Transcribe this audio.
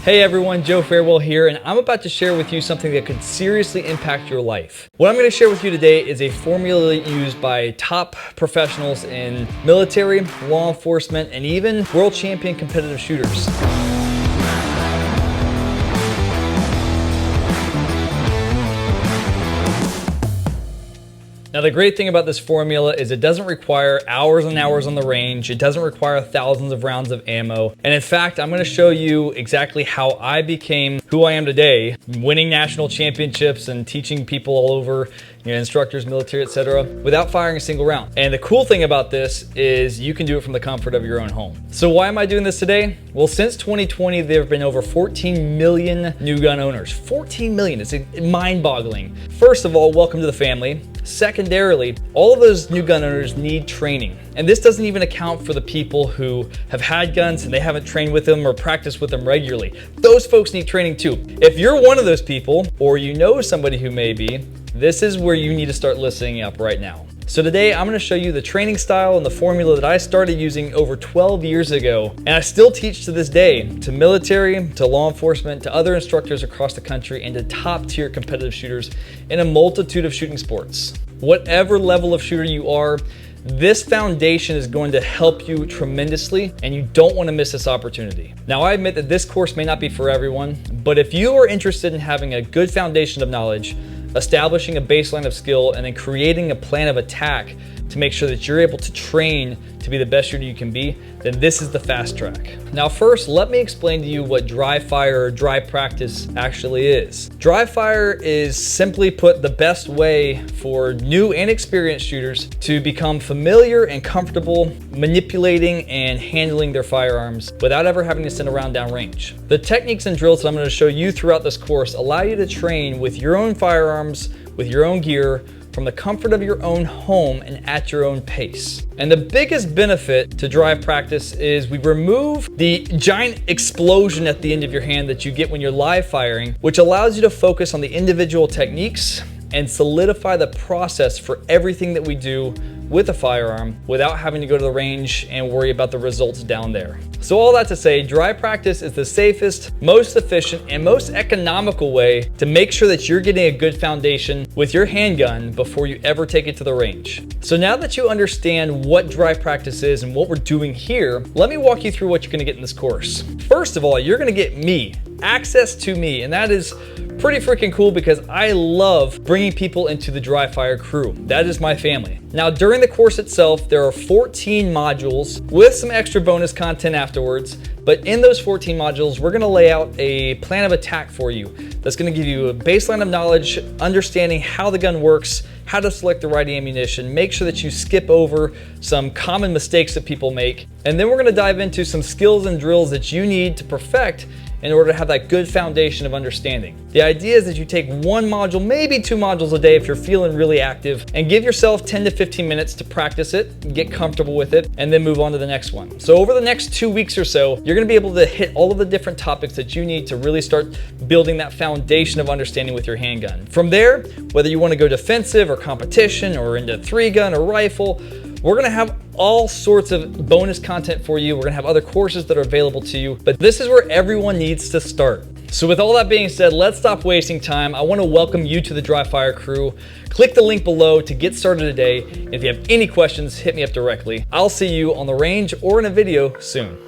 Hey everyone, Joe Farewell here, and I'm about to share with you something that could seriously impact your life. What I'm going to share with you today is a formula used by top professionals in military, law enforcement, and even world champion competitive shooters. Now the great thing about this formula is it doesn't require hours and hours on the range. It doesn't require thousands of rounds of ammo. And in fact, I'm going to show you exactly how I became who I am today, winning national championships and teaching people all over, instructors, military, etc., without firing a single round. And the cool thing about this is you can do it from the comfort of your own home. So why am I doing this today? Well, since 2020, there have been over 14 million new gun owners. 14 million, it's mind-boggling. First of all, welcome to the family. Secondarily, all of those new gun owners need training. And this doesn't even account for the people who have had guns and they haven't trained with them or practiced with them regularly. Those folks need training too. If you're one of those people, or you know somebody who may be, this is where you need to start listening up right now. So today I'm going to show you the training style and the formula that I started using over 12 years ago, and I still teach to this day to military, to law enforcement, to other instructors across the country, and to top tier competitive shooters in a multitude of shooting sports. Whatever level of shooter you are, this foundation is going to help you tremendously, and you don't want to miss this opportunity. Now, I admit that this course may not be for everyone, but if you are interested in having a good foundation of knowledge, establishing a baseline of skill, and then creating a plan of attack to make sure that you're able to train to be the best shooter you can be, then this is the fast track. Now first, let me explain to you what dry fire or dry practice actually is. Dry fire is, simply put, the best way for new and experienced shooters to become familiar and comfortable manipulating and handling their firearms without ever having to send a round downrange. The techniques and drills that I'm going to show you throughout this course allow you to train with your own firearms, with your own gear, from the comfort of your own home and at your own pace. And the biggest benefit to dry practice is we remove the giant explosion at the end of your hand that you get when you're live firing, which allows you to focus on the individual techniques and solidify the process for everything that we do with a firearm without having to go to the range and worry about the results down there. So all that to say, dry practice is the safest, most efficient, and most economical way to make sure that you're getting a good foundation with your handgun before you ever take it to the range. So now that you understand what dry practice is and what we're doing here, let me walk you through what you're gonna get in this course. First of all, you're gonna get me, access to me, and that is pretty freaking cool because I love bringing people into the Dryfire crew. That is my family. Now, during the course itself, there are 14 modules with some extra bonus content afterwards. But in those 14 modules, we're gonna lay out a plan of attack for you that's gonna give you a baseline of knowledge, understanding how the gun works, how to select the right ammunition, make sure that you skip over some common mistakes that people make. And then we're gonna dive into some skills and drills that you need to perfect in order to have that good foundation of understanding. The idea is that you take one module, maybe 2 modules a day if you're feeling really active, and give yourself 10 to 15 minutes to practice it, get comfortable with it, and then move on to the next one. So over the next 2 weeks or so, you're gonna be able to hit all of the different topics that you need to really start building that foundation of understanding with your handgun. From there, whether you wanna go defensive or competition or into 3-gun or rifle, we're gonna have all sorts of bonus content for you. We're gonna have other courses that are available to you, but this is where everyone needs to start. So with all that being said, let's stop wasting time. I wanna welcome you to the Dryfire crew. Click the link below to get started today. If you have any questions, hit me up directly. I'll see you on the range or in a video soon.